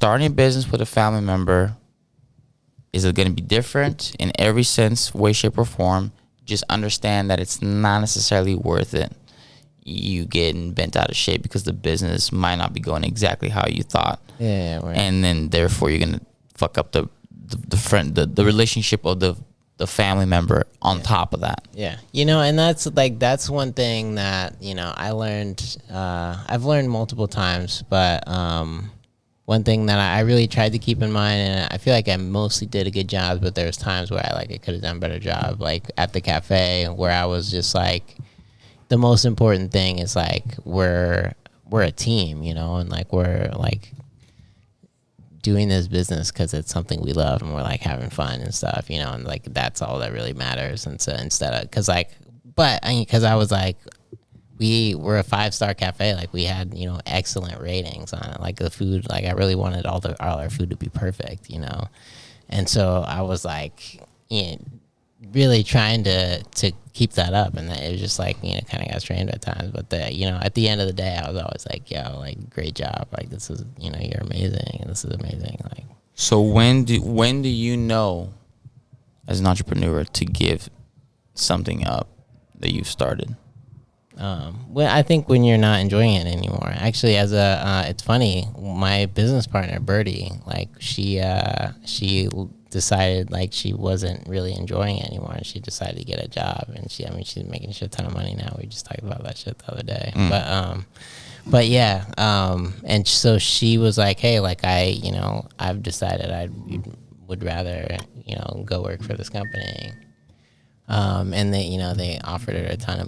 starting a business with a family member, is it going to be different in every sense, way, shape, or form? Just understand that it's not necessarily worth it. You getting bent out of shape because the business might not be going exactly how you thought. Yeah, right. And then therefore you're gonna fuck up the relationship of the family member on top of that. Yeah, and that's one thing that I learned. I've learned multiple times, but one thing that I really tried to keep in mind, and I feel like I mostly did a good job, but there's times where I could have done a better job, like at the cafe, where I was just like, the most important thing is we're a team, and we're doing this business because it's something we love and we're having fun and stuff, and that's all that really matters. And so instead of, because I was we were a 5-star cafe, we had excellent ratings on it, the food, I really wanted all our food to be perfect, and so I was really trying to keep that up, and it was just kind of got strained at times. But at the end of the day, I was always great job, this is you're amazing, this is amazing. So when do you know as an entrepreneur to give something up that you've started? Well, I think when you're not enjoying it anymore. Actually, it's funny, my business partner Birdie, she decided she wasn't really enjoying it anymore, and she decided to get a job, and she's making a shit ton of money now. We just talked about that shit the other day. But yeah, and so she was like, hey, I've decided I would rather go work for this company. And they offered her a ton of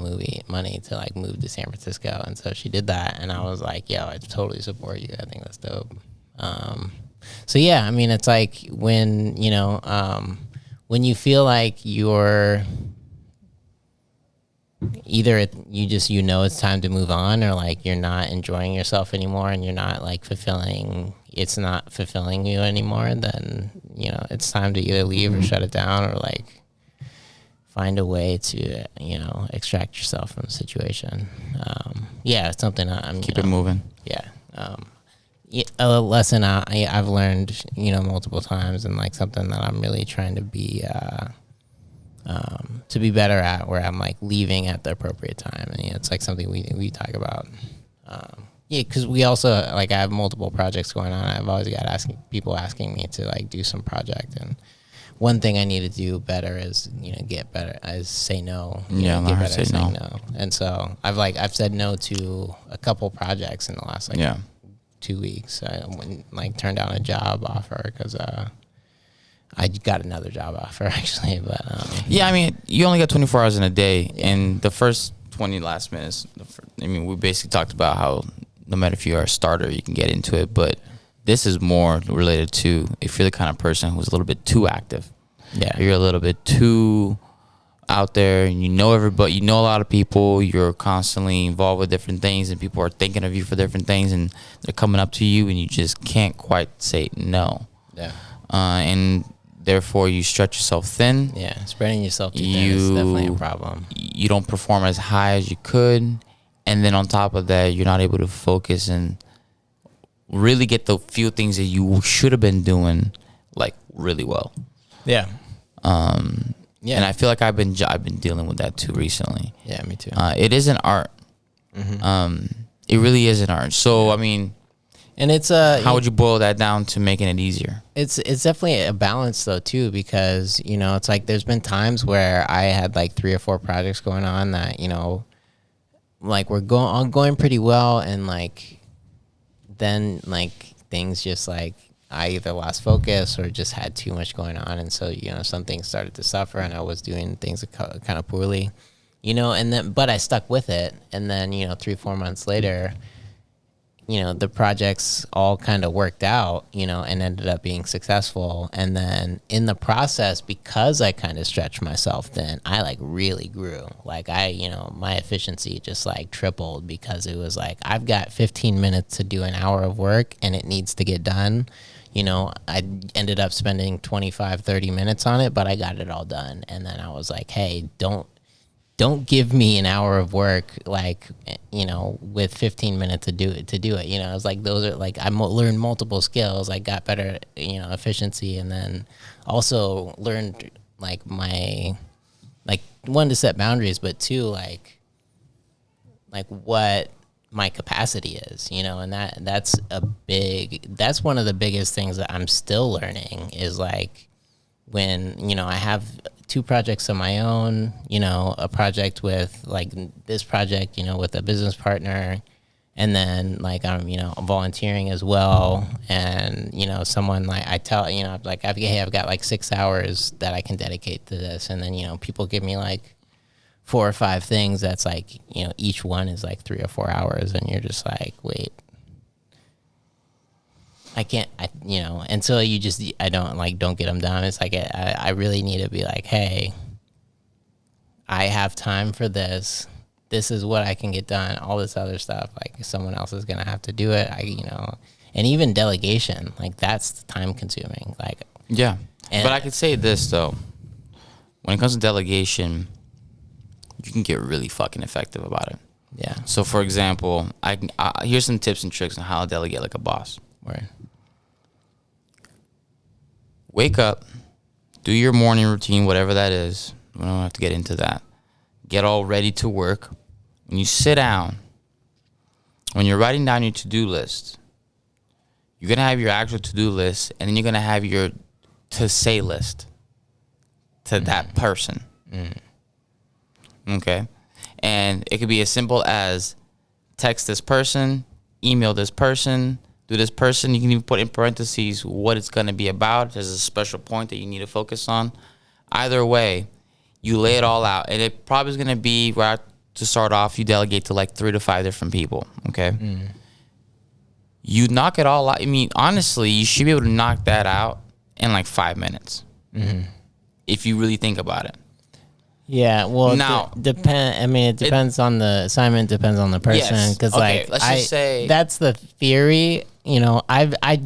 money to move to San Francisco, and so she did that, and I was like, yo, I totally support you. I think that's dope. So yeah, it's when you feel like you're either it's time to move on, or you're not enjoying yourself anymore, and you're not it's not fulfilling you anymore, then it's time to either leave or shut it down, or find a way to extract yourself from the situation. Yeah, it's something I'm keep it moving. Yeah. A lesson I've learned, multiple times, and something that I'm really trying to be better at, where I'm leaving at the appropriate time, and it's something we talk about. Because we also I have multiple projects going on. I've always got people asking me to do some project, and one thing I need to do better is get better is say no. Get better at saying no. And so I've said no to a couple projects in the last 2 weeks. I went, turned down a job offer because I got another job offer actually. But you only got 24 hours in a day, and the first 20 last minutes. We basically talked about how no matter if you are a starter, you can get into it, but this is more related to if you're the kind of person who's a little bit too active. Yeah, you're a little bit too out there, and everybody, a lot of people, you're constantly involved with different things, and people are thinking of you for different things, and they're coming up to you, and you just can't quite say no. Yeah. And therefore you stretch yourself thin. Yeah, spreading yourself too thin is definitely a problem. You don't perform as high as you could, and then on top of that, you're not able to focus and really get the few things that you should have been doing really well. Yeah. Yeah. And I feel like I've been dealing with that too recently. Yeah, me too. It is an art. Mm-hmm. It really is an art. So and it's how would you boil that down to making it easier? It's definitely a balance though too, because it's there's been times where I had 3 or 4 projects going on that we're going pretty well, and then things just I either lost focus or just had too much going on, and so some things started to suffer, and I was doing things kind of poorly, and then but I stuck with it, and then 3-4 months later, the projects all kind of worked out, and ended up being successful. And then in the process, because I kind of stretched myself thin, I really grew. My efficiency just tripled, because it was I've got 15 minutes to do an hour of work and it needs to get done. I ended up spending 25, 30 minutes on it, but I got it all done. And then I was hey, don't don't give me an hour of work, like, you know, with 15 minutes to do it. You know, it's like, those are like, learned multiple skills. I got better, you know, efficiency. And then also learned like one, to set boundaries, but two, like what my capacity is, you know, and that's one of the biggest things that I'm still learning is like, when, you know, I have 2 projects of my own, you know, a project with like this project, you know, with a business partner, and then like I'm, you know, volunteering as well. And, you know, someone like I tell, you know, like, I've got like 6 hours that I can dedicate to this. And then, you know, people give me like 4 or 5 things that's like, you know, each one is like 3 or 4 hours. And you're just like, wait, I can't, you know, until I don't get them done. It's like, I really need to be like, hey, I have time for this. This is what I can get done. All this other stuff, like, someone else is going to have to do it. You know, and even delegation, like, that's time consuming. Like, yeah. But I could say this though, when it comes to delegation, you can get really fucking effective about it. Yeah. So for example, here's some tips and tricks on how to delegate like a boss. Right. Wake up, do your morning routine, whatever that is. We don't have to get into that. Get all ready to work. When you sit down, when you're writing down your to-do list, you're going to have your actual to-do list, and then you're going to have your to-say list to that person. Okay? And it could be as simple as text this person, email this person, do this person. You can even put in parentheses what it's going to be about. There's a special point that you need to focus on. Either way, you lay it all out. And it probably is going to be, right to start off, you delegate to like 3 to 5 different people. Okay? You knock it all out. I mean, honestly, you should be able to knock that out in like 5 minutes. If you really think about it. Yeah, well, now, depend. I mean, it depends on the assignment. Depends on the person. Because like, let's just say that's the theory. You know, I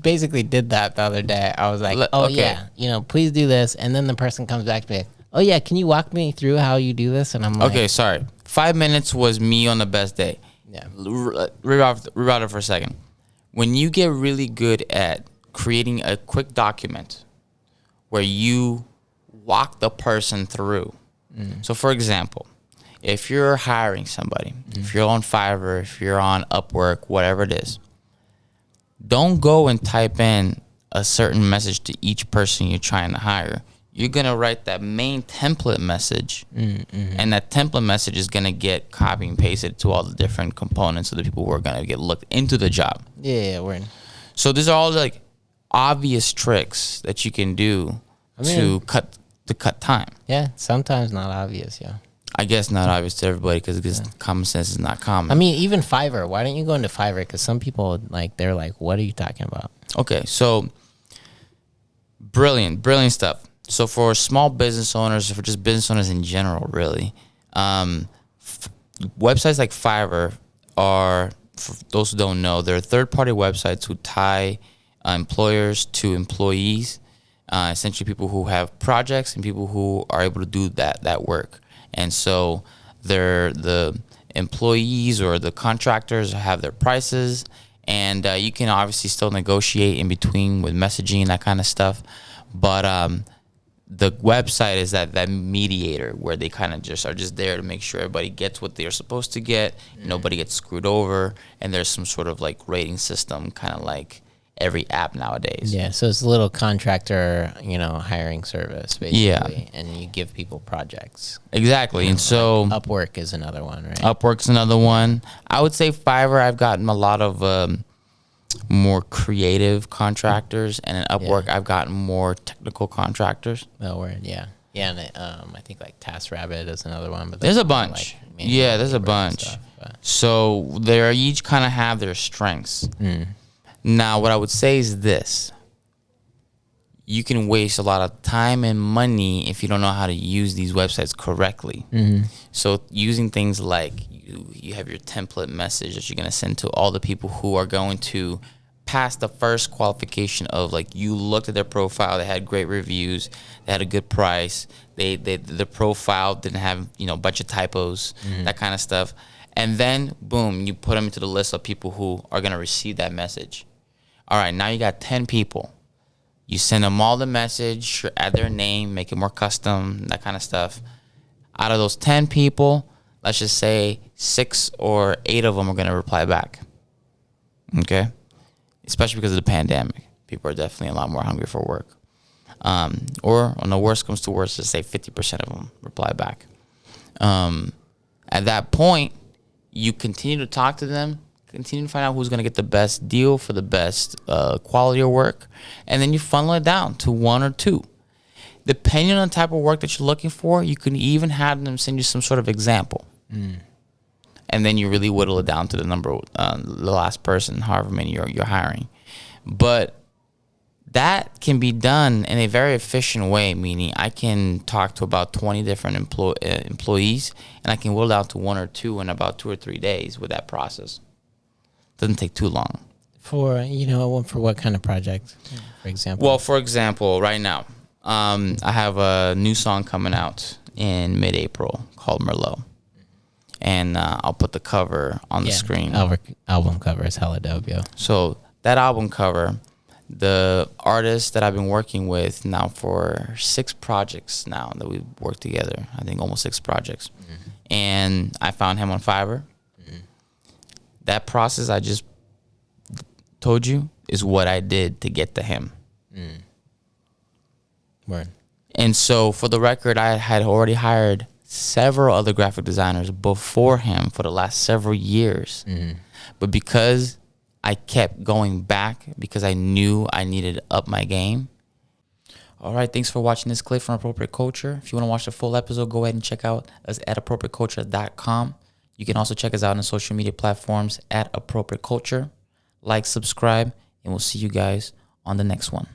basically did that the other day. I was like, yeah, you know, please do this, and then the person comes back to me, oh yeah, can you walk me through how you do this? And I'm like, okay, sorry, 5 minutes was me on the best day. Yeah, reroute it for a second. When you get really good at creating a quick document where you walk the person through. So for example, if you're hiring somebody, if you're on Fiverr, if you're on Upwork, whatever it is, don't go and type in a certain message to each person you're trying to hire. You're going to write that main template message, and that template message is going to get copied and pasted to all the different components of the people who are going to get looked into the job. Yeah, we're in. So these are all like obvious tricks that you can do to cut time. Yeah, sometimes not obvious, yeah. I guess not obvious to everybody because common sense is not common. I mean, even Fiverr. Why don't you go into Fiverr? Because some people, like, they're like, what are you talking about? Okay, so brilliant stuff. So for small business owners, for just business owners in general, really, websites like Fiverr are, for those who don't know, they're third-party websites who tie employers to employees, essentially people who have projects and people who are able to do that work. And so the employees or the contractors have their prices, and you can obviously still negotiate in between with messaging and that kind of stuff. But the website is that mediator where they kind of just are just there to make sure everybody gets what they're supposed to get, nobody gets screwed over, and there's some sort of like rating system, kind of like every app nowadays. Yeah, so it's a little contractor, hiring service, basically. Yeah. And you give people projects. Exactly. And so Upwork is another one, right? Upwork's another one. I would say Fiverr, I've gotten a lot of more creative contractors, and in Upwork, I've gotten more technical contractors. Oh, word, yeah. Yeah, and I think like TaskRabbit is another one. But there's a bunch. Yeah, there's a bunch. Stuff, so they each kind of have their strengths. Now, what I would say is this. You can waste a lot of time and money if you don't know how to use these websites correctly. So using things like you have your template message that you're going to send to all the people who are going to passed the first qualification of like you looked at their profile, they had great reviews, they had a good price, the profile didn't have a bunch of typos, that kind of stuff, and then boom, you put them into the list of people who are gonna receive that message. All right, now you got 10 people. You send them all the message, add their name, make it more custom, that kind of stuff. Out of those 10 people, let's just say 6 or 8 of them are gonna reply back. Okay. Especially because of the pandemic. People are definitely a lot more hungry for work. Or on the worst comes to worst, just say 50% of them reply back. At that point, you continue to talk to them, continue to find out who's going to get the best deal for the best quality of work, and then you funnel it down to 1 or 2. Depending on the type of work that you're looking for, you can even have them send you some sort of example. And then you really whittle it down to the number, the last person, however many you're hiring. But that can be done in a very efficient way, meaning I can talk to about 20 different employees, and I can whittle down to 1 or 2 in about 2 or 3 days with that process. Doesn't take too long. For what kind of project, for example? Well, for example, right now, I have a new song coming out in mid-April called Merlot. And I'll put the cover on the screen. Album cover is hella dope, yo. So that album cover, the artist that I've been working with now for 6 projects now that we've worked together, I think almost 6 projects. And I found him on Fiverr. That process I just told you is what I did to get to him. Word. And so for the record, I had already hired several other graphic designers before him for the last several years. But because I kept going back, because I knew I needed to up my game. All right, thanks for watching this clip from Appropriate Culture. If you want to watch the full episode, go ahead and check out us at appropriateculture.com. You can also check us out on social media platforms at Appropriate Culture. Like, subscribe, and we'll see you guys on the next one.